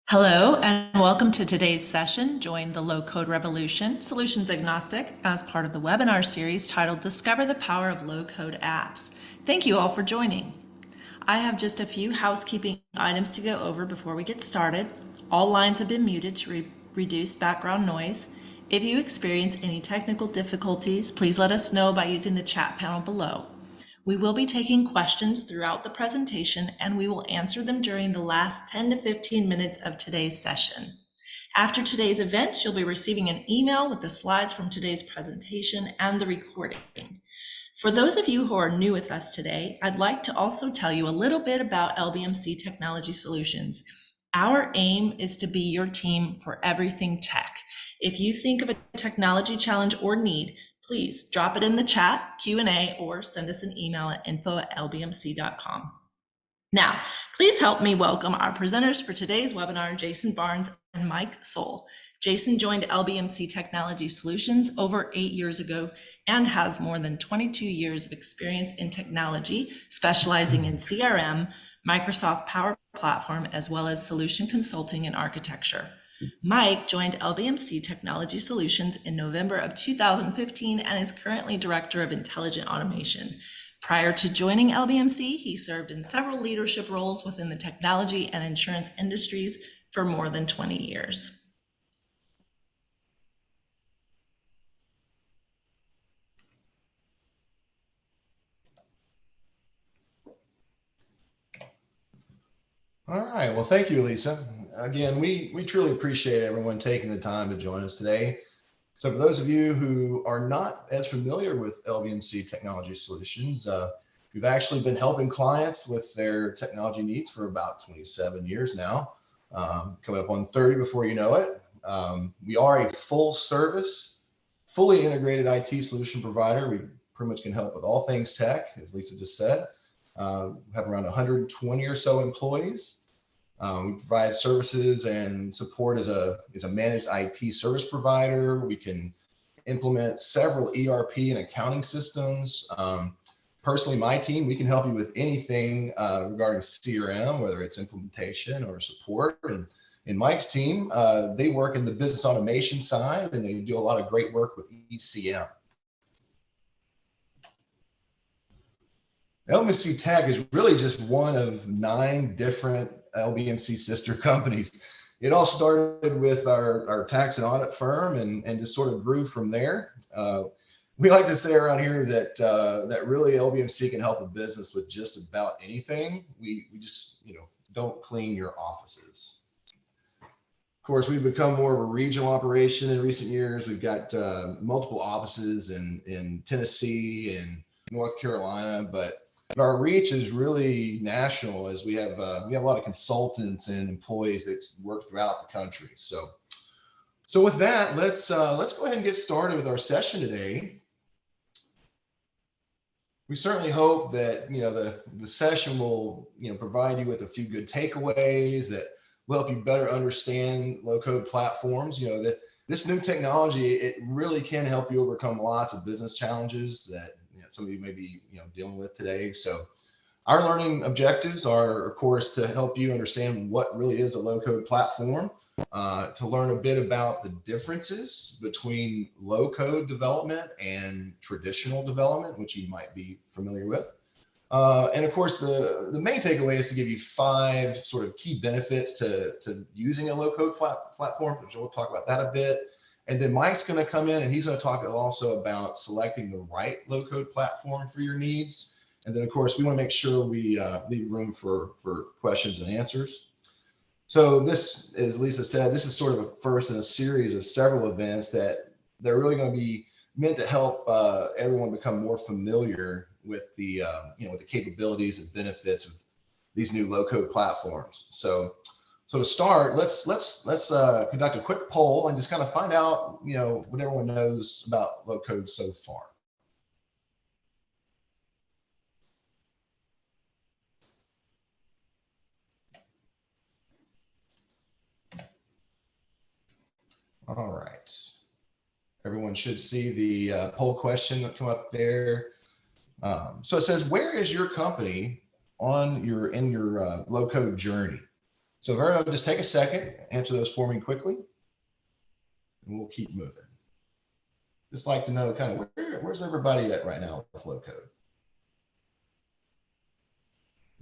Hello, and welcome to today's session, Join the Low Code Revolution, Solutions Agnostic, as part of the webinar series titled Discover the Power of Low Code Apps. Thank you all for joining. I have just a few housekeeping items to go over before we get started. All lines have been muted to reduce background noise. If you experience any technical difficulties, please let us know by using the chat panel below. We will be taking questions throughout the presentation, and we will answer them during the last 10 to 15 minutes of today's session. After today's event, you'll be receiving an email with the slides from today's presentation and the recording. For those of you who are new with us today, I'd like to also tell you a little bit about LBMC Technology Solutions. Our aim is to be your team for everything tech. If you think of a technology challenge or need, please drop it in the chat, Q&A, or send us an email at info@lbmc.com. Now, please help me welcome our presenters for today's webinar, Jason Barnes and Mike Soul. Jason joined LBMC Technology Solutions over 8 years ago and has more than 22 years of experience in technology, specializing in CRM, Microsoft Power Platform, as well as solution consulting and architecture. Mike joined LBMC Technology Solutions in November of 2015 and is currently Director of Intelligent Automation. Prior to joining LBMC, he served in several leadership roles within the technology and insurance industries for more than 20 years. All right. Well, thank you, Lisa. Again, we truly appreciate everyone taking the time to join us today. So for those of you who are not as familiar with LBMC Technology Solutions, we've actually been helping clients with their technology needs for about 27 years now, coming up on 30 before you know it. We are a full service, fully integrated IT solution provider. We pretty much can help with all things tech, as Lisa just said. We have around 120 or so employees. We provide services and support as a managed IT service provider. We can implement several ERP and accounting systems. Personally, my team, we can help you with anything regarding CRM, whether it's implementation or support. And in Mike's team, they work in the business automation side, and they do a lot of great work with ECM. LBMC Tech is really just one of 9 different LBMC sister companies. It all started with our tax and audit firm and just sort of grew from there. We like to say around here that really LBMC can help a business with just about anything. We just don't clean your offices. Of course, we've become more of a regional operation in recent years. We've got multiple offices in Tennessee and North Carolina, but our reach is really national, as we have a lot of consultants and employees that work throughout the country. So with that, let's go ahead and get started with our session today. We certainly hope that the session will provide you with a few good takeaways that will help you better understand low-code platforms. That this new technology, it really can help you overcome lots of business challenges that some of you may be dealing with today. So our learning objectives are, of course, to help you understand what really is a low-code platform, to learn a bit about the differences between low-code development and traditional development, which you might be familiar with. And of course, the main takeaway is to give you 5 sort of key benefits to using a low-code platform. We'll talk about that a bit. And then Mike's going to come in and he's going to talk also about selecting the right low-code platform for your needs. And then, of course, we want to make sure we leave room for questions and answers. So this, as Lisa said, this is sort of a first in a series of several events that they're really going to be meant to help everyone become more familiar with the with the capabilities and benefits of these new low-code platforms. So to start, let's conduct a quick poll and just kind of find out what everyone knows about low-code so far. All right. Everyone should see the poll question that come up there. So it says, where is your company in your low-code journey? So Vero, just take a second, answer those for me quickly, and we'll keep moving. Just like to know kind of where's everybody at right now with low code?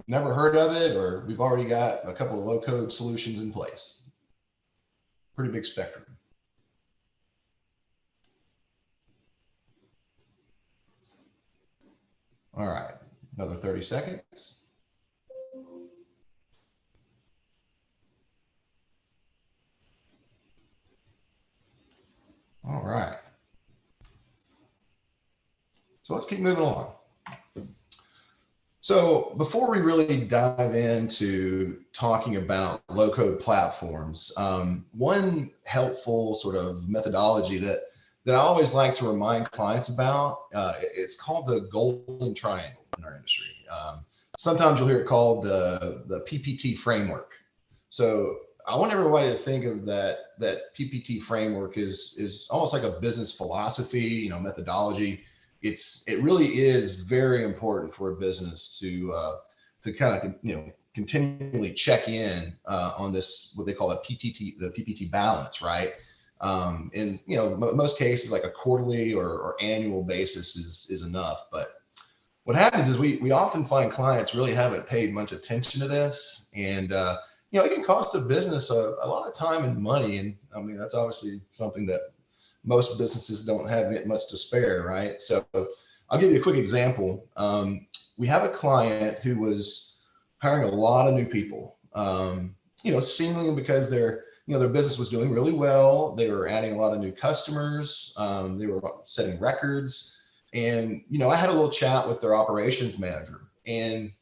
Never heard of it, or we've already got a couple of low code solutions in place. Pretty big spectrum. All right, another 30 seconds. All right. So let's keep moving along. So before we really dive into talking about low code platforms, one helpful sort of methodology that I always like to remind clients about, it's called the golden triangle in our industry. Sometimes you'll hear it called the PPT framework. So I want everybody to think of that PPT framework is almost like a business philosophy, methodology. It really is very important for a business to kind of continually check in on this, what they call the PPT balance, right? In most cases, like a quarterly or annual basis is enough. But what happens is we often find clients really haven't paid much attention to this, and it can cost a business a lot of time and money. And I mean, that's obviously something that most businesses don't have much to spare, right? So I'll give you a quick example. We have a client who was hiring a lot of new people, seemingly because their business was doing really well. They were adding a lot of new customers. They were setting records. And, I had a little chat with their operations manager. And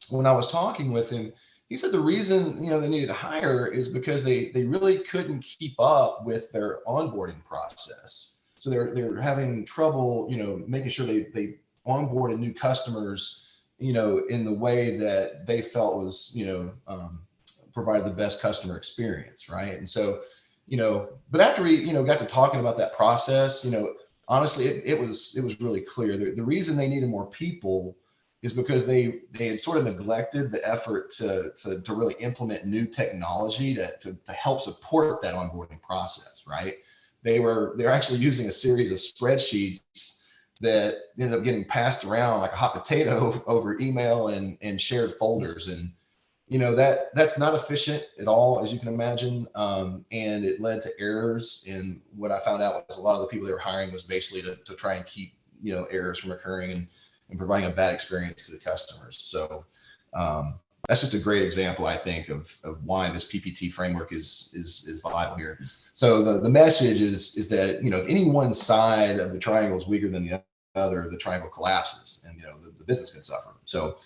when I was talking with him, he said the reason they needed to hire is because they really couldn't keep up with their onboarding process. So they're having trouble making sure they onboarded new customers in the way that they felt was provided the best customer experience, right? And so but after we got to talking about that process, honestly it was really clear. The reason they needed more people is because they had sort of neglected the effort to really implement new technology to help support that onboarding process, right? They're actually using a series of spreadsheets that ended up getting passed around like a hot potato over email and shared folders. And that's not efficient at all, as you can imagine. And it led to errors. And what I found out was a lot of the people they were hiring was basically to try and keep errors from occurring and providing a bad experience to the customers. So that's just a great example, I think, of why this PPT framework is vital here. So the message is that if any one side of the triangle is weaker than the other, the triangle collapses, and the business can suffer. So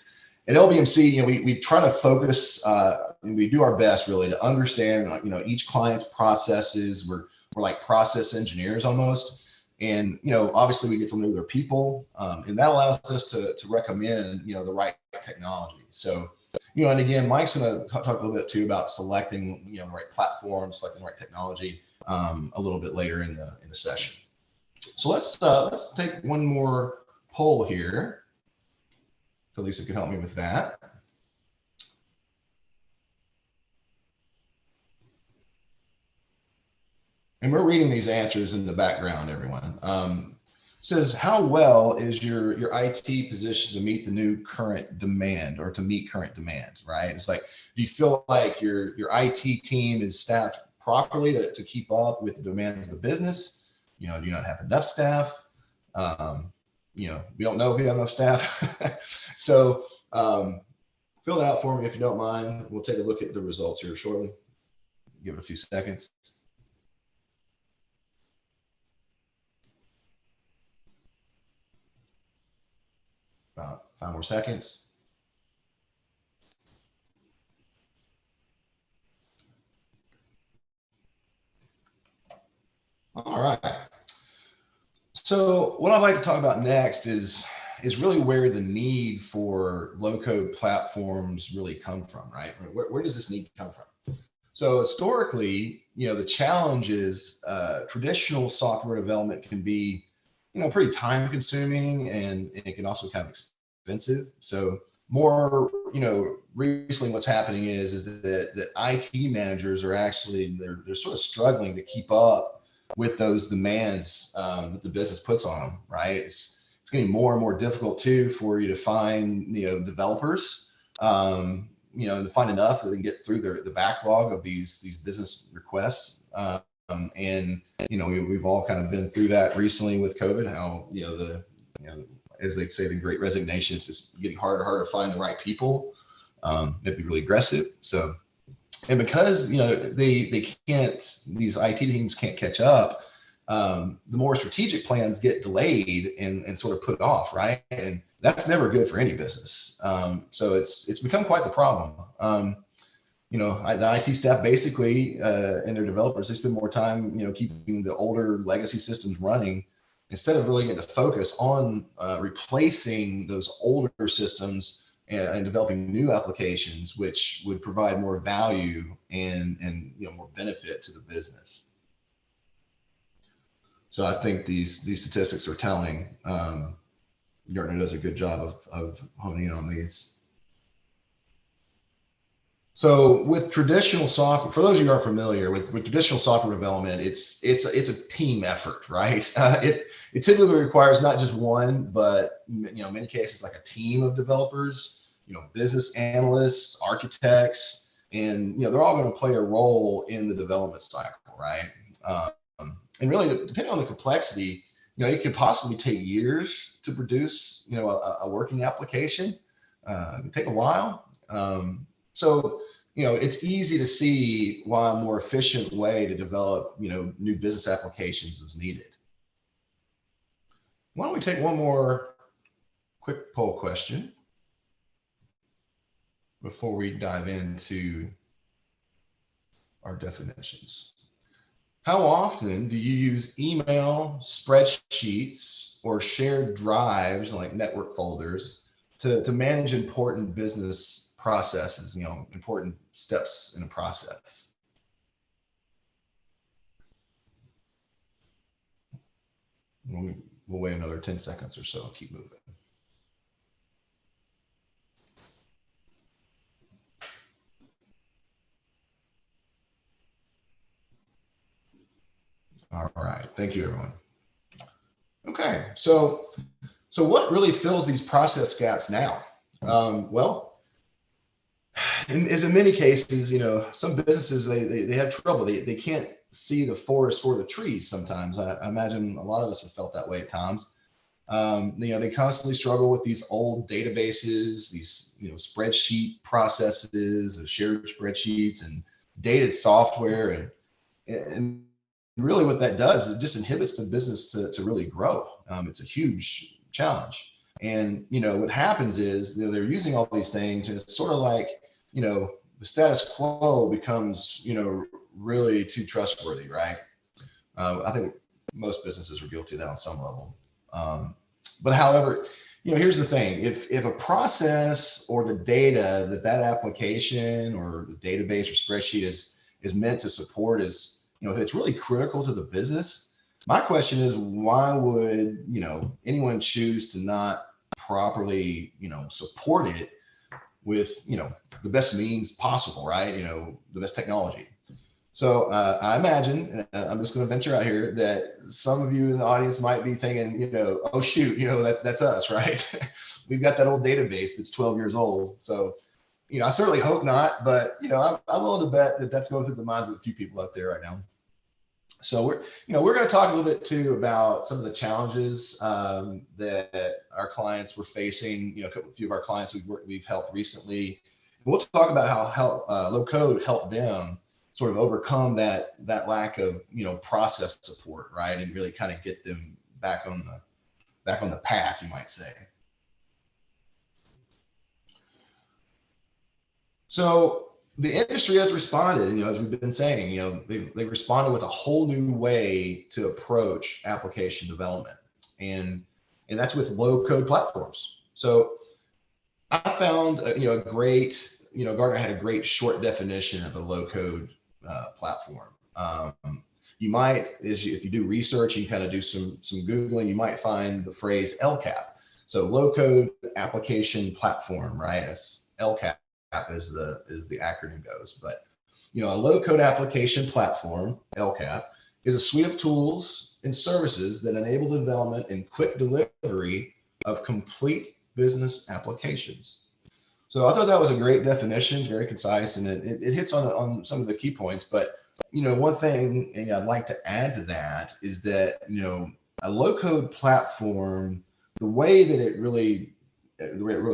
at LBMC, we try to focus and we do our best really to understand each client's processes. We're like process engineers almost. And obviously we get to know their people, and that allows us to recommend the right technology. So and again, Mike's going to talk a little bit too about selecting the right platform, selecting the right technology a little bit later in the session. So let's take one more poll here. So Lisa can help me with that. And we're reading these answers in the background, everyone. Says, how well is your IT positioned to meet the new current demand or to meet current demands, right? It's like, do you feel like your IT team is staffed properly to keep up with the demands of the business? Do you not have enough staff? We don't know if you have enough staff. So fill that out for me if you don't mind. We'll take a look at the results here shortly. Give it a few seconds. About 5 more seconds. All right. So what I'd like to talk about next is really where the need for low-code platforms really come from, right? Where does this need come from? So historically, the challenge is traditional software development can be, pretty time-consuming, and it can also kind of expensive. So more, recently what's happening is that IT managers are actually, they're sort of struggling to keep up with those demands that the business puts on them, right? It's getting more and more difficult too for you to find, developers, to find enough that they can get through the backlog of these business requests. And we've all kind of been through that recently with COVID, how as they say, the great resignation, it's just getting harder and harder to find the right people. It'd be really aggressive. So, and because they can't, these IT teams can't catch up, the more strategic plans get delayed and sort of put off, right? And that's never good for any business. So it's become quite the problem. The IT staff basically and their developers, they spend more time keeping the older legacy systems running instead of really getting to focus on replacing those older systems and developing new applications, which would provide more value and more benefit to the business. So I think these statistics are telling. Gartner does a good job of honing in on these. So with traditional software, for those of you who aren't familiar with traditional software development, it's a team effort, right? It typically requires not just one, but in many cases like a team of developers, business analysts, architects, and they're all going to play a role in the development cycle, right? And really, depending on the complexity, it could possibly take years to produce, a working application. It can take a while. So, it's easy to see why a more efficient way to develop, new business applications is needed. Why don't we take one more quick poll question before we dive into our definitions? How often do you use email, spreadsheets, or shared drives like network folders to manage important business processes, important steps in a process? We'll wait another 10 seconds or so and keep moving. All right, thank you, everyone. Okay, so what really fills these process gaps now? Well, in many cases, some businesses, they have trouble. They can't see the forest for the trees sometimes. I imagine a lot of us have felt that way at times. They constantly struggle with these old databases, these spreadsheet processes, shared spreadsheets, and dated software, and really what that does is it just inhibits the business to really grow. It's a huge challenge. And what happens is they're using all these things, and it's sort of like the status quo becomes really too trustworthy, right? I think most businesses are guilty of that on some level. But however, here's the thing: if a process or the data that application or the database or spreadsheet is meant to support is if it's really critical to the business, my question is, why would anyone choose to not properly support it with the best means possible, right? The best technology. So I imagine, and I'm just going to venture out here, that some of you in the audience might be thinking, oh shoot, that's us, right? We've got that old database that's 12 years old. So I certainly hope not, but I'm willing to bet that that's going through the minds of a few people out there right now. So we're going to talk a little bit too about some of the challenges that our clients were facing. A few of our clients we've helped recently. We'll talk about how low code helped them sort of overcome that lack of process support, right, and really kind of get them back on the path, you might say. So the industry has responded, as we've been saying, they've responded with a whole new way to approach application development, and that's with low code platforms. So I found, a great, Gartner had a great short definition of a low code platform. You might, if you do research, you kind of do some Googling, you might find the phrase LCAP. So low code application platform, right? As LCAP is the acronym goes. But a low code application platform, LCAP, is a suite of tools and services that enable the development and quick delivery of complete business applications. So I thought that was a great definition, very concise, and it hits on some of the key points. But one thing I'd like to add to that is that a low-code platform, the way it really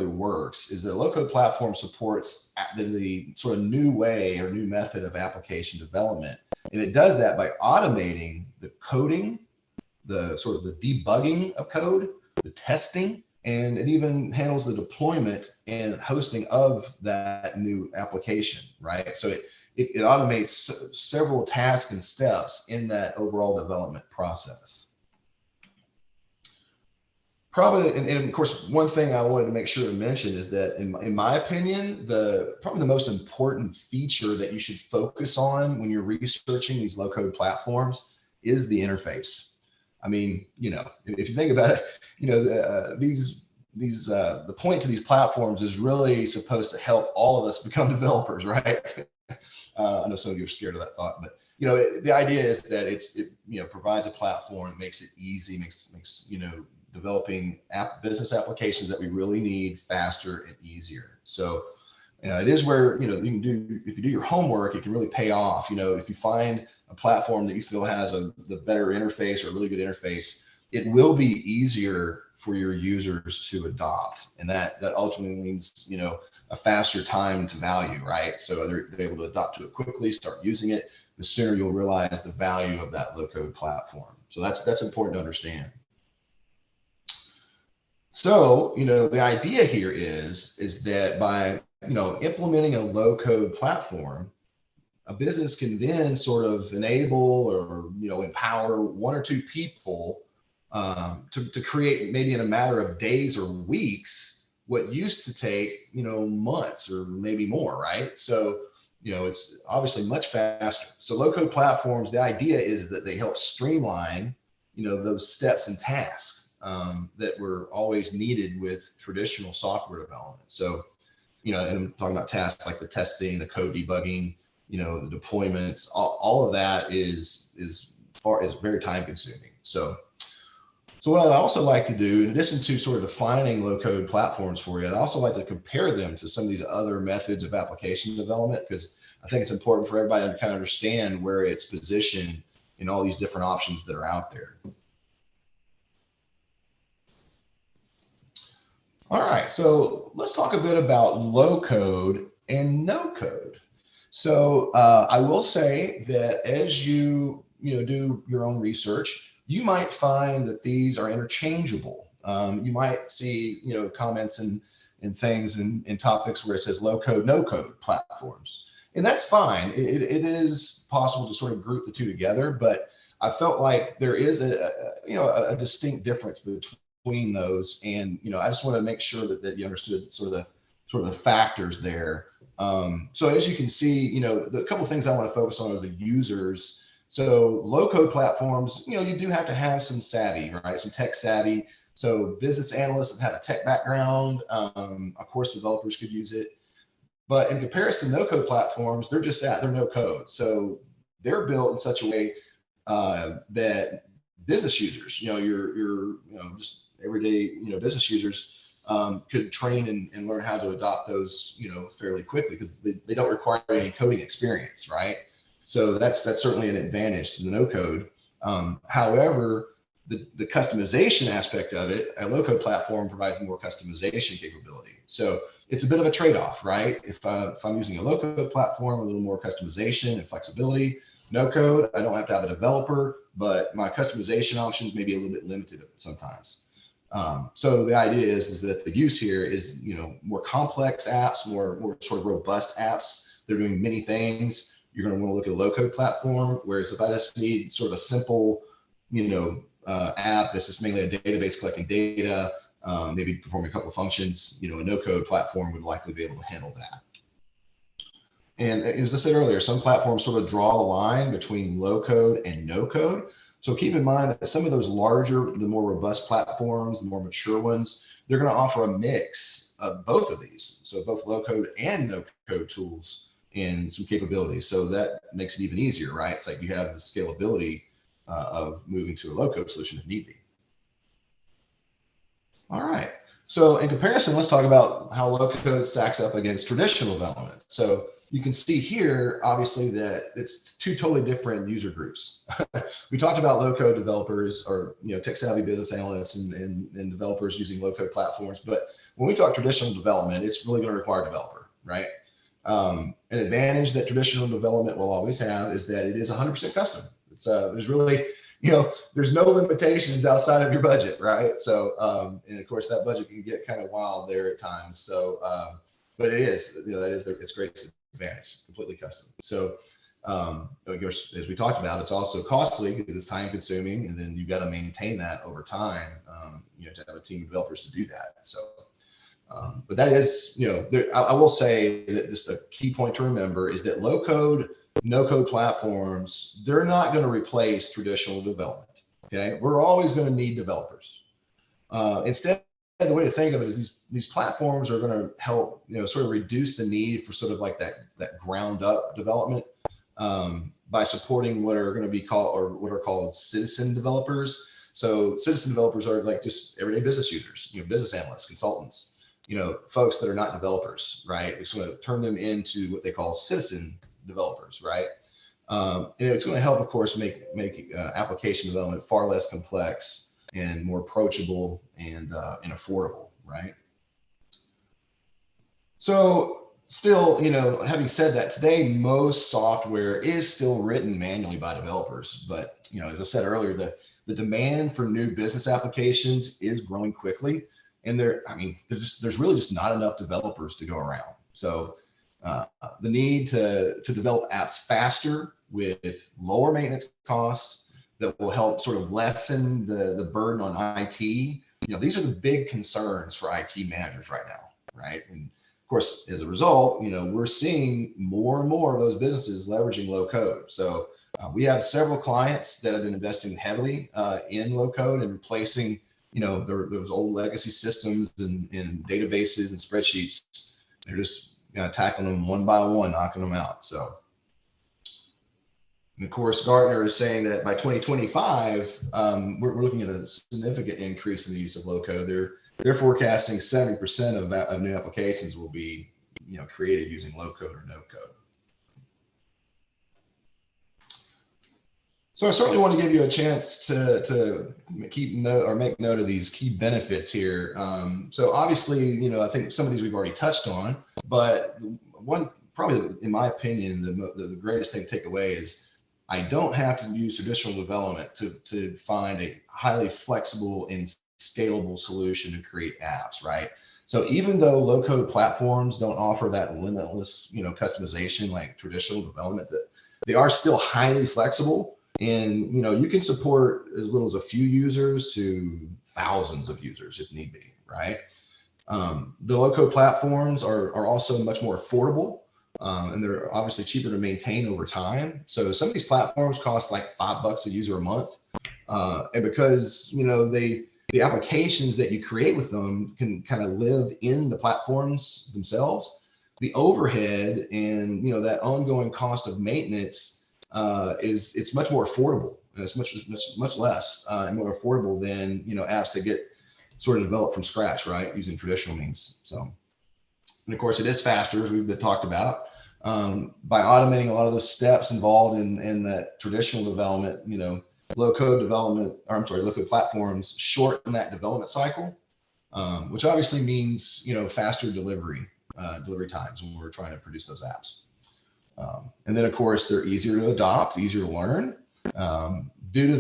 works is that a low-code platform supports the sort of new way or new method of application development, and it does that by automating the coding, the sort of the debugging of code, the testing, and it even handles the deployment and hosting of that new application, right? So it automates several tasks and steps in that overall development process. Probably, and of course, one thing I wanted to make sure to mention is that in my opinion, probably the most important feature that you should focus on when you're researching these low-code platforms is the interface. I mean, if you think about it, the point to these platforms is really supposed to help all of us become developers, right? I know some of you are scared of that thought, but the idea is that it provides a platform, it makes it easy, makes developing business applications that we really need faster and easier. So it is where you can do, if you do your homework, it can really pay off. If you find a platform that you feel has the better interface or a really good interface, it will be easier for your users to adopt, and that ultimately means a faster time to value, right? So they're able to adopt to it quickly, start using it. The sooner you'll realize the value of that low-code platform. So that's important to understand. So the idea here is that by implementing a low-code platform, a business can then sort of enable or empower one or two people to create, maybe in a matter of days or weeks, what used to take months or maybe more, right? So it's obviously much faster. So low-code platforms, the idea is that they help streamline those steps and tasks that were always needed with traditional software development. So and I'm talking about tasks like the testing, the code debugging, the deployments, all of that is very time consuming. So what I'd also like to do, in addition to sort of defining low-code platforms for you, I'd also like to compare them to some of these other methods of application development, because I think it's important for everybody to kind of understand where it's positioned in all these different options that are out there. All right, so let's talk a bit about low code and no code. So I will say that as you do your own research, you might find that these are interchangeable. You might see comments and things in topics where it says low code, no code platforms, and that's fine. It is possible to sort of group the two together, but I felt like there is a distinct difference between those, and I just want to make sure that you understood sort of the factors there. So as you can see, the couple of things I want to focus on is the users. So low code platforms, you do have to have some savvy, right? Some tech savvy. So business analysts that have a tech background, of course, developers could use it. But in comparison to no code platforms, they're just that, they're no code. So they're built in such a way that business users, your just everyday, business users could train and learn how to adopt those, fairly quickly, because they don't require any coding experience, right? So that's certainly an advantage to the no code. However, the customization aspect of it, a low code platform provides more customization capability. So it's a bit of a trade-off, right? If I'm using a low code platform, a little more customization and flexibility. No code, I don't have to have a developer, but my customization options may be a little bit limited sometimes. So the idea is that the use here is, more complex apps, more sort of robust apps. They're doing many things. You're going to want to look at a low-code platform. Whereas if I just need sort of a simple, app that's just mainly a database collecting data, maybe performing a couple of functions, a no-code platform would likely be able to handle that. And as I said earlier, some platforms sort of draw the line between low code and no code. So keep in mind that some of those larger, the more robust platforms, the more mature ones, they're going to offer a mix of both of these. So both low code and no code tools and some capabilities. So that makes it even easier, right? It's like you have the scalability of moving to a low code solution if need be. All right. So in comparison, let's talk about how low code stacks up against traditional development. So you can see here, obviously, that it's two totally different user groups. We talked about low code developers or tech savvy business analysts and developers using low code platforms. But when we talk traditional development, it's really going to require a developer, right? An advantage that traditional development will always have is that it is 100% custom. There's really there's no limitations outside of your budget, right? So, and of course, that budget can get kind of wild there at times. So, but it is, it's great advantage, completely custom. So, of course, as we talked about, it's also costly because it's time consuming, and then you've got to maintain that over time, to have a team of developers to do that. So, but that is, I will say that just a key point to remember is that low code, no code platforms, they're not going to replace traditional development. Okay. We're always going to need developers. Instead, the way to think of it is these platforms are going to help, sort of reduce the need for sort of like that ground up development by supporting what are going to be called, or what are called citizen developers. So citizen developers are like just everyday business users, business analysts, consultants, folks that are not developers, right? It's going to turn them into what they call citizen developers, right? And it's going to help, of course, make application development far less complex and more approachable and affordable, right? So still, having said that, today most software is still written manually by developers, but as I said earlier, the demand for new business applications is growing quickly, and there's really just not enough developers to go around. So the need to develop apps faster with lower maintenance costs that will help sort of lessen the burden on IT. These are the big concerns for IT managers right now, right? And of course, as a result, we're seeing more and more of those businesses leveraging low code. So we have several clients that have been investing heavily in low code and replacing, those old legacy systems and databases and spreadsheets. They're just tackling them one by one, knocking them out. So, and of course, Gartner is saying that by 2025, we're looking at a significant increase in the use of low code. They're forecasting 70% of new applications will be, created using low code or no code. So I certainly want to give you a chance to keep note or make note of these key benefits here. So obviously, I think some of these we've already touched on, but one, probably in my opinion, the greatest thing to take away is I don't have to use traditional development to find a highly flexible and scalable solution to create apps, right? So even though low code platforms don't offer that limitless, customization like traditional development, that they are still highly flexible. And you can support as little as a few users to thousands of users if need be, right? The low-code platforms are also much more affordable, and they're obviously cheaper to maintain over time. So some of these platforms cost like $5 a user a month, and because the applications that you create with them can kind of live in the platforms themselves, the overhead and that ongoing cost of maintenance it's much more affordable. It's much less and more affordable than apps that get sort of developed from scratch, right, using traditional means. So, and of course, it is faster, as we've been talked about, by automating a lot of those steps involved in that traditional development. Low code platforms shorten that development cycle, which obviously means faster delivery times when we're trying to produce those apps. And then, of course, they're easier to adopt, easier to learn, due to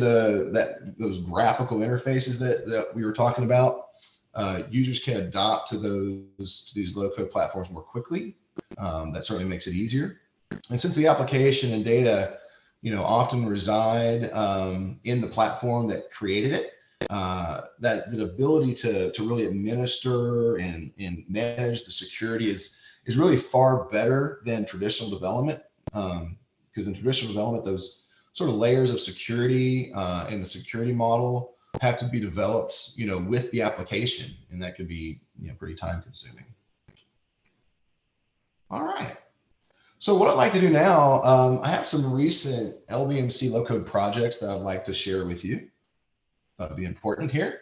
those graphical interfaces that we were talking about. Users can adopt to these low-code platforms more quickly. That certainly makes it easier. And since the application and data, often reside in the platform that created it, that the ability to really administer and manage the security is really far better than traditional development, because in traditional development, those sort of layers of security and the security model have to be developed, with the application, and that could be, pretty time consuming. All right. So what I'd like to do now, I have some recent LBMC low code projects that I'd like to share with you. That would be important here.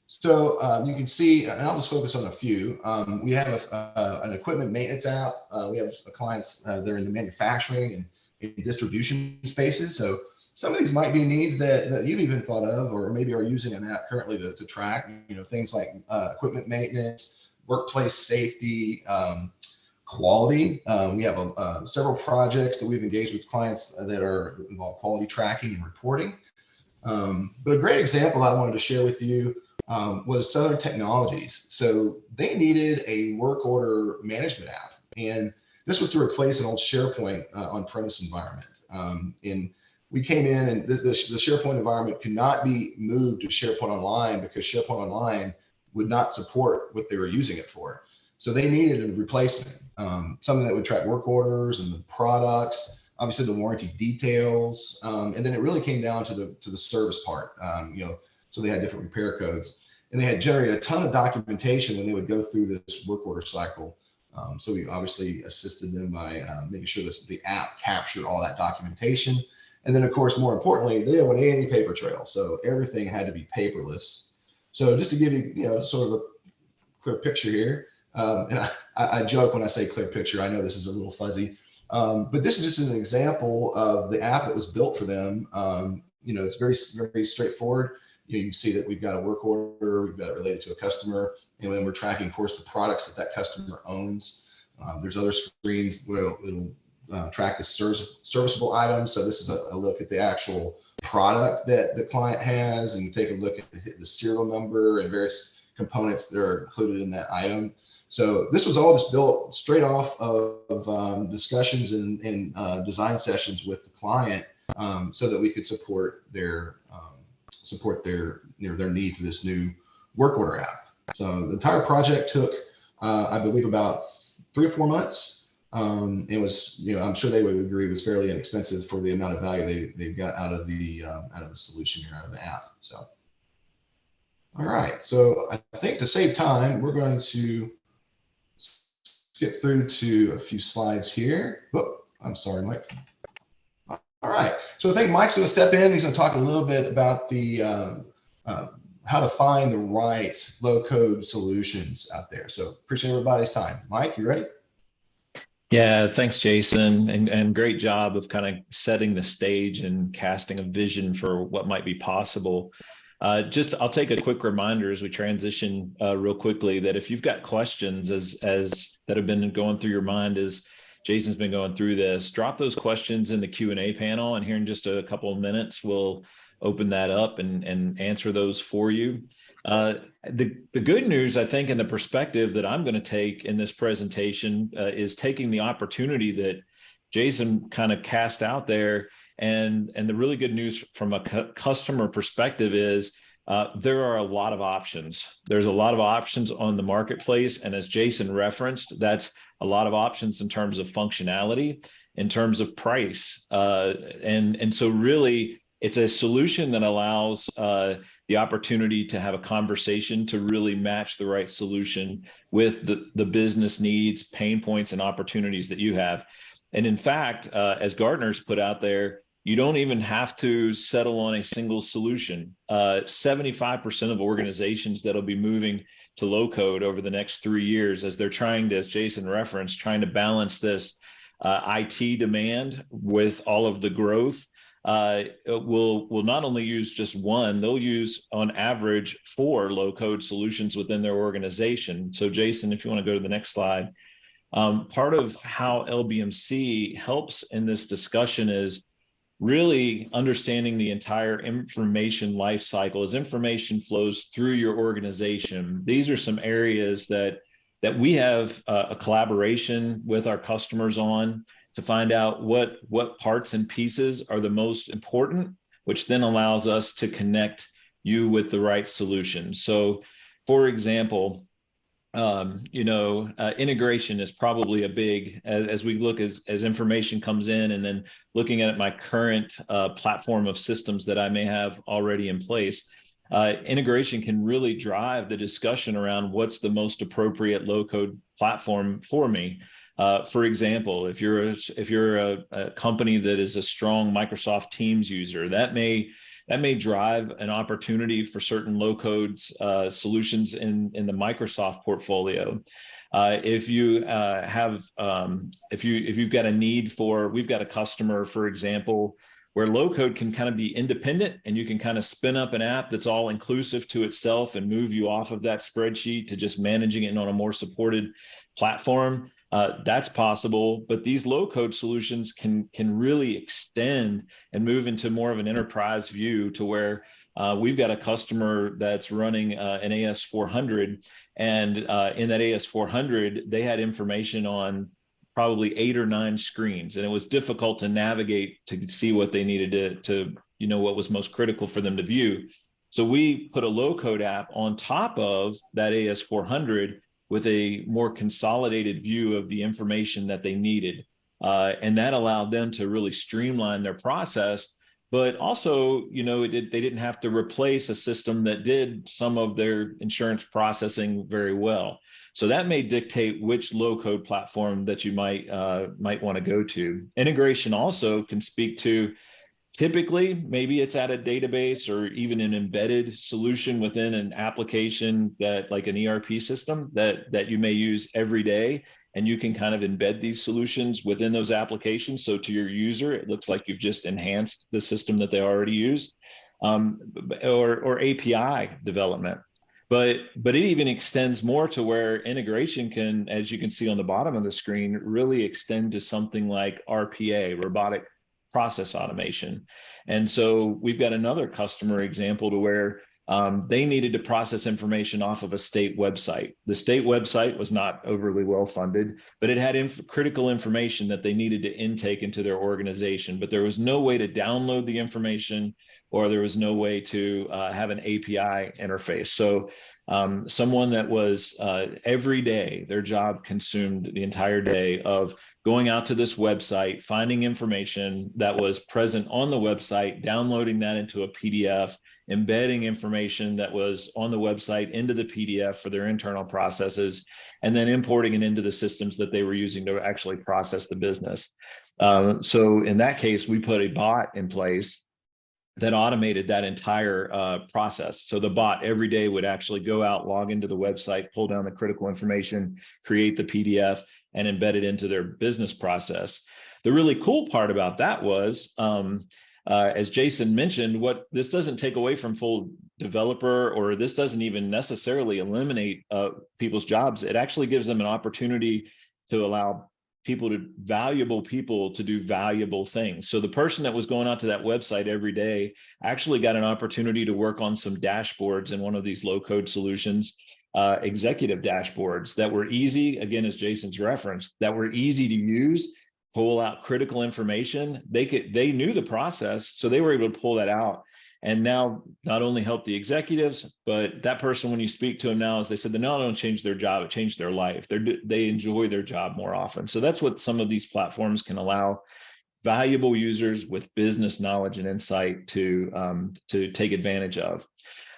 So you can see, and I'll just focus on a few. We have an equipment maintenance app. We have clients that are in the manufacturing and distribution spaces. So some of these might be needs that you've even thought of, or maybe are using an app currently to track, things like equipment maintenance, workplace safety, quality. We have several projects that we've engaged with clients that are involved quality tracking and reporting. But a great example I wanted to share with you was Southern Technologies. So they needed a work order management app, and this was to replace an old SharePoint on-premise environment. And we came in, and the SharePoint environment could not be moved to SharePoint Online because SharePoint Online would not support what they were using it for. So they needed a replacement, something that would track work orders and the products, obviously the warranty details, and then it really came down to the service part. So they had different repair codes, and they had generated a ton of documentation when they would go through this work order cycle. So we obviously assisted them by making sure that the app captured all that documentation. And then, of course, more importantly, they didn't want any paper trail. So everything had to be paperless. So just to give you, sort of a clear picture here, and I joke when I say clear picture, I know this is a little fuzzy, but this is just an example of the app that was built for them. It's very, very straightforward. You can see that we've got a work order, we've got it related to a customer, and then we're tracking, of course, the products that customer owns. There's other screens where it'll track the serviceable items. So this is a look at the actual product that the client has, and take a look at the serial number and various components that are included in that item. So this was all just built straight off of discussions and design sessions with the client, so that we could support their need for this new work order app. So the entire project took, I believe, about 3 or 4 months. It was, I'm sure they would agree, was fairly inexpensive for the amount of value they got out of the solution here, out of the app. So, all right. So I think to save time, we're going to skip through to a few slides here. Oh, I'm sorry, Mike. All right. So I think Mike's going to step in. He's going to talk a little bit about the how to find the right low-code solutions out there. So appreciate everybody's time. Mike, you ready? Yeah, thanks, Jason, and great job of kind of setting the stage and casting a vision for what might be possible. I'll take a quick reminder as we transition real quickly that if you've got questions as that have been going through your mind as Jason's been going through this, drop those questions in the Q&A panel, and here in just a couple of minutes, we'll open that up and answer those for you. The good news, I think, and the perspective that I'm going to take in this presentation is taking the opportunity that Jason kind of cast out there. And the really good news from a customer perspective is there are a lot of options. There's a lot of options on the marketplace. And as Jason referenced, that's a lot of options in terms of functionality, in terms of price. And so really, it's a solution that allows the opportunity to have a conversation to really match the right solution with the business needs, pain points, and opportunities that you have. And in fact, as Gartner's put out there, you don't even have to settle on a single solution. 75% of organizations that'll be moving to low code over the next 3 years, as they're trying to, as Jason referenced, trying to balance this IT demand with all of the growth, will not only use just one, they'll use on average 4 low code solutions within their organization. So Jason, if you want to go to the next slide, part of how LBMC helps in this discussion is really understanding the entire information life cycle. As information flows through your organization, these are some areas that we have a collaboration with our customers on to find out what parts and pieces are the most important, which then allows us to connect you with the right solution. So, for example, integration is probably a big, as we look as information comes in, and then looking at my current platform of systems that I may have already in place. Integration can really drive the discussion around what's the most appropriate low-code platform for me. For example, if you're a company that is a strong Microsoft Teams user, that may drive an opportunity for certain low-code solutions in the Microsoft portfolio. If you've got a need for, we've got a customer, for example, where low-code can kind of be independent, and you can kind of spin up an app that's all inclusive to itself and move you off of that spreadsheet to just managing it on a more supported platform. That's possible, but these low-code solutions can really extend and move into more of an enterprise view, to where we've got a customer that's running an AS400, and in that AS400, they had information on probably 8 or 9 screens, and it was difficult to navigate to see what they needed to what was most critical for them to view. So we put a low-code app on top of that AS400 with a more consolidated view of the information that they needed. And that allowed them to really streamline their process, but also, they didn't have to replace a system that did some of their insurance processing very well. So that may dictate which low-code platform that you might want to go to. Integration also can speak to, typically, maybe it's at a database or even an embedded solution within an application, that like an ERP system that you may use every day, and you can kind of embed these solutions within those applications. So to your user, it looks like you've just enhanced the system that they already use, or API development. But it even extends more to where integration can, as you can see on the bottom of the screen, really extend to something like RPA, robotic process automation. And so we've got another customer example to where they needed to process information off of a state website. The state website was not overly well funded, but it had critical information that they needed to intake into their organization. But there was no way to download the information, or there was no way to have an API interface. So someone that was every day, their job consumed the entire day of going out to this website, finding information that was present on the website, downloading that into a PDF, embedding information that was on the website into the PDF for their internal processes, and then importing it into the systems that they were using to actually process the business. So in that case, we put a bot in place that automated that entire process. So the bot every day would actually go out, log into the website, pull down the critical information, create the PDF, and embed it into their business process. The really cool part about that was, as Jason mentioned, this doesn't take away from full developer, or this doesn't even necessarily eliminate people's jobs. It actually gives them an opportunity to allow valuable people to do valuable things. So the person that was going out to that website every day actually got an opportunity to work on some dashboards in one of these low-code solutions, executive dashboards that were easy, again, as Jason's referenced, that were easy to use, pull out critical information. They knew the process, so they were able to pull that out. And now not only help the executives, but that person, when you speak to them now, as they said, they not only changed their job, it changed their life. They enjoy their job more often. So that's what some of these platforms can allow valuable users with business knowledge and insight to take advantage of.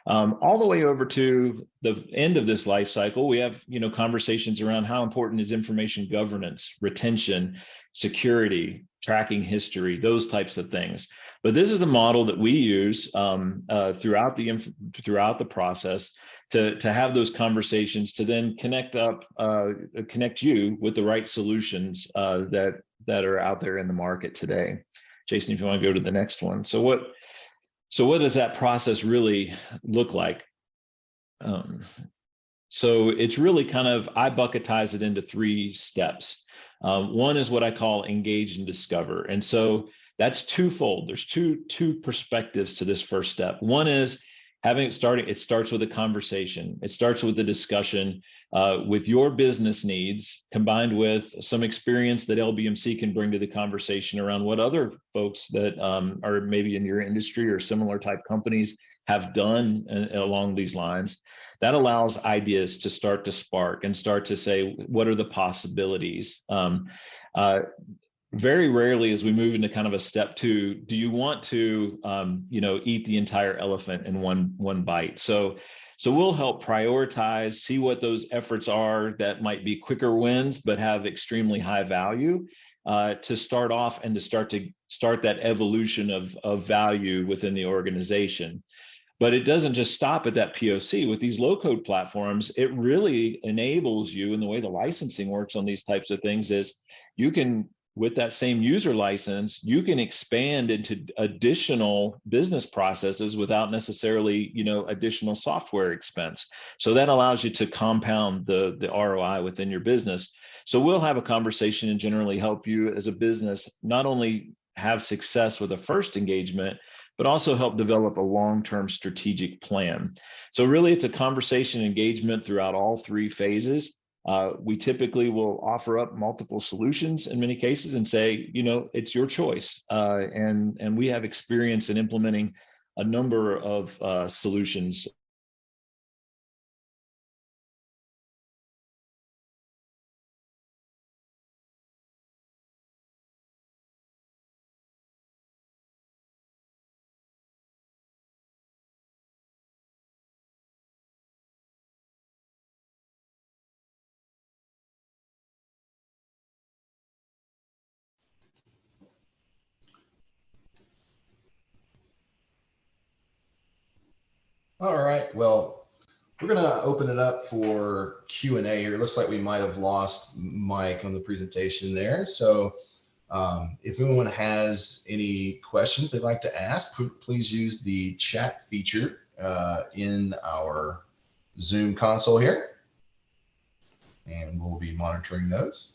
All the way over to the end of this life cycle, we have conversations around how important is information governance, retention, security, tracking history, those types of things. But this is the model that we use throughout the process to have those conversations, to then connect you with the right solutions that are out there in the market today. Jason, if you want to go to the next one. So what does that process really look like? So it's really kind of, I bucketize it into 3 steps. One is what I call engage and discover. And so that's twofold. There's two perspectives to this first step. One is it starts with a conversation. It starts with a discussion with your business needs, combined with some experience that LBMC can bring to the conversation around what other folks that are maybe in your industry or similar type companies have done along these lines. That allows ideas to start to spark and start to say, what are the possibilities? Very rarely as we move into kind of a step two, do you want to eat the entire elephant in one bite? So we'll help prioritize, see what those efforts are that might be quicker wins but have extremely high value, to start off and to start that evolution of value within the organization. But it doesn't just stop at that POC. With these low-code platforms, it really enables you, and the way the licensing works on these types of things is you can, with that same user license, you can expand into additional business processes without necessarily, additional software expense. So that allows you to compound the ROI within your business. So we'll have a conversation and generally help you as a business not only have success with a first engagement, but also help develop a long-term strategic plan. So really it's a conversation engagement throughout all three phases. We typically will offer up multiple solutions in many cases and say, it's your choice. And we have experience in implementing a number of solutions. All right, well, we're going to open it up for Q&A here. It looks like we might have lost Mike on the presentation there. So if anyone has any questions they'd like to ask, please use the chat feature in our Zoom console here, and we'll be monitoring those.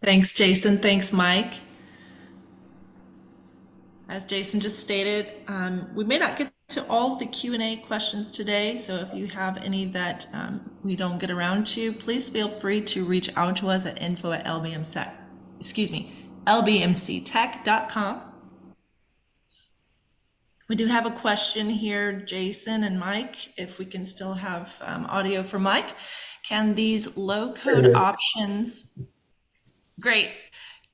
Thanks, Jason. Thanks, Mike. As Jason just stated, we may not get to all of the Q&A questions today, so if you have any that we don't get around to, please feel free to reach out to us at info@lbmctech.com. We do have a question here, Jason and Mike, if we can still have audio for Mike. Can these low-code options, great.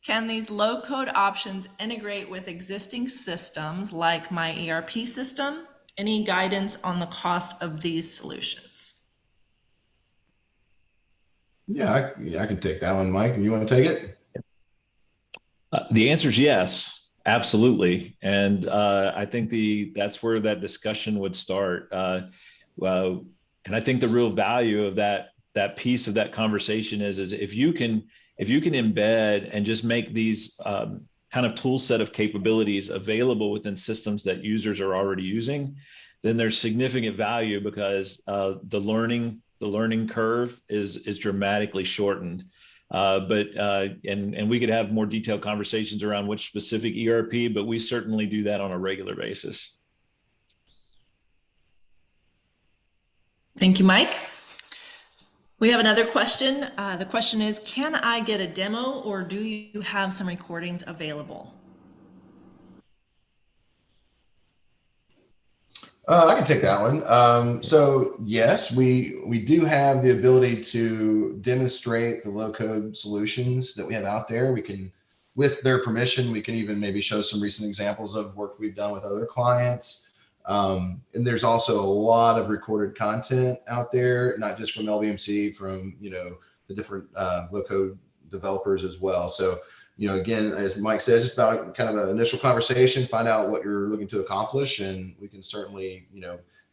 Can these low-code options integrate with existing systems like my ERP system? Any guidance on the cost of these solutions? Yeah, I can take that one, Mike. You want to take it? The answer is yes, absolutely. And I think that's where that discussion would start. And I think the real value of that piece of that conversation is if you can embed and just make these kind of tool set of capabilities available within systems that users are already using, then there's significant value because the learning curve is dramatically shortened. And we could have more detailed conversations around which specific ERP, but we certainly do that on a regular basis. Thank you, Mike. We have another question. The question is, can I get a demo or do you have some recordings available? I can take that one. So yes, we do have the ability to demonstrate the low-code solutions that we have out there. We can, with their permission, we can even maybe show some recent examples of work we've done with other clients. And there's also a lot of recorded content out there, not just from LBMC, from the different low-code developers as well. So again, as Mike says, it's about kind of an initial conversation, find out what you're looking to accomplish, and we can certainly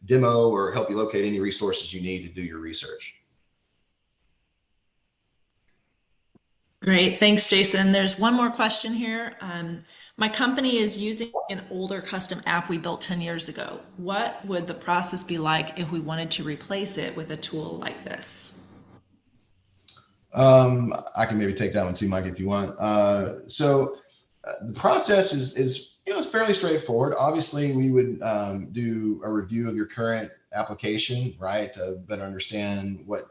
demo or help you locate any resources you need to do your research. Great, thanks, Jason. There's one more question here. My company is using an older custom app we built 10 years ago. What would the process be like if we wanted to replace it with a tool like this? I can maybe take that one too, Mike, if you want. So the process is it's fairly straightforward. Obviously, we would do a review of your current application, right, to better understand what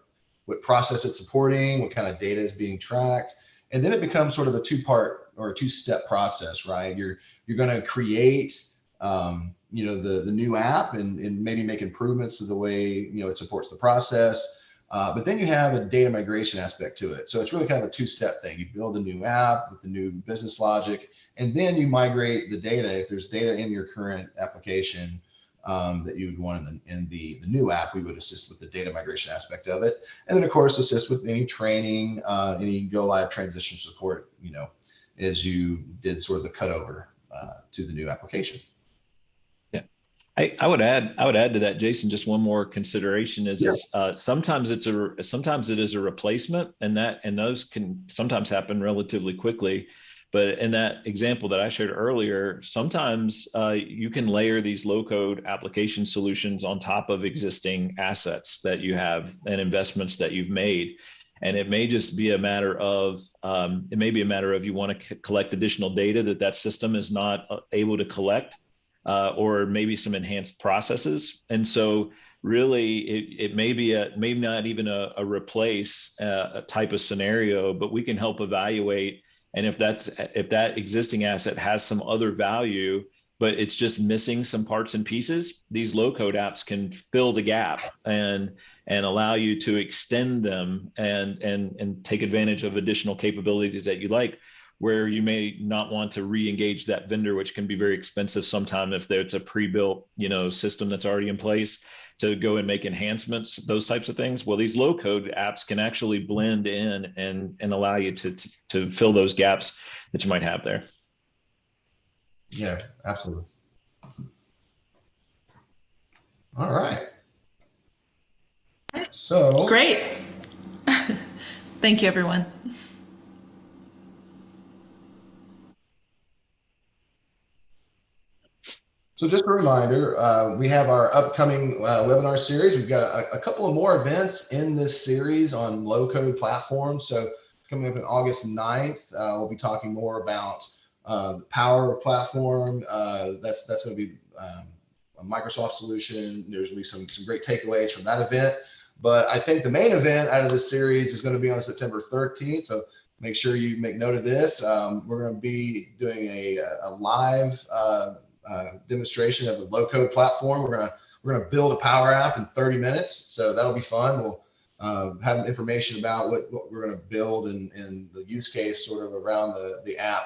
process it's supporting, what kind of data is being tracked, and then it becomes sort of a two-part or a two-step process, right? You're going to create the new app and maybe make improvements to the way it supports the process. But then you have a data migration aspect to it. So it's really kind of a two-step thing. You build a new app with the new business logic, and then you migrate the data. If there's data in your current application that you would want in the new app, we would assist with the data migration aspect of it. And then, of course, assist with any training, any go-live transition support, as you did sort of the cutover to the new application. I would add to that, Jason, just one more consideration is sometimes it is a replacement, and those can sometimes happen relatively quickly. But in that example that I shared earlier, sometimes you can layer these low-code application solutions on top of existing assets that you have and investments that you've made. And it may just be a matter of you want to collect additional data that system is not able to collect. Or maybe some enhanced processes. And so really it may be maybe not even a replace a type of scenario, but we can help evaluate. And if that existing asset has some other value, but it's just missing some parts and pieces, these low-code apps can fill the gap and allow you to extend them and take advantage of additional capabilities that you like, where you may not want to re-engage that vendor, which can be very expensive sometimes if it's a pre-built, system that's already in place, to go and make enhancements, those types of things. Well, these low-code apps can actually blend in and allow you to fill those gaps that you might have there. Yeah, absolutely. All right. So Great. Thank you, everyone. So just a reminder, we have our upcoming webinar series. We've got a couple of more events in this series on low-code platforms. So coming up on August 9th, we'll be talking more about the Power Platform. That's going to be a Microsoft solution. There's going to be some great takeaways from that event. But I think the main event out of this series is going to be on September 13th. So make sure you make note of this. We're going to be doing a live demonstration of the low-code platform. We're gonna build a Power App in 30 minutes, so that'll be fun. We'll have information about what we're gonna build and the use case sort of around the app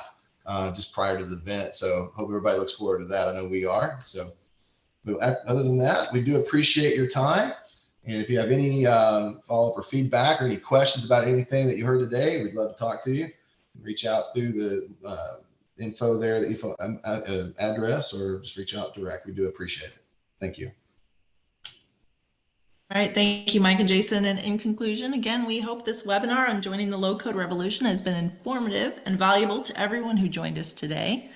just prior to the event. So hope everybody looks forward to that. I know we are. So other than that, we do appreciate your time. And if you have any follow-up or feedback or any questions about anything that you heard today, we'd love to talk to you. Reach out through the info there, the info address, or just reach out direct. We do appreciate it. Thank you. All right, thank you, Mike and Jason. And in conclusion, again, we hope this webinar on joining the low-code revolution has been informative and valuable to everyone who joined us today.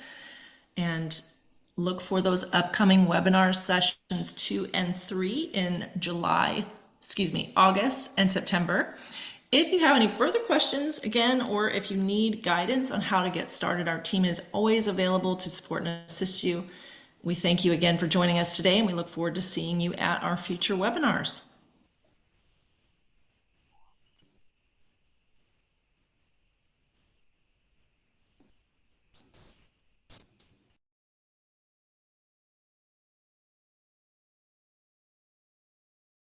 And look for those upcoming webinar sessions 2 and 3 in August and September. If you have any further questions, again, or if you need guidance on how to get started, our team is always available to support and assist you. We thank you again for joining us today, and we look forward to seeing you at our future webinars.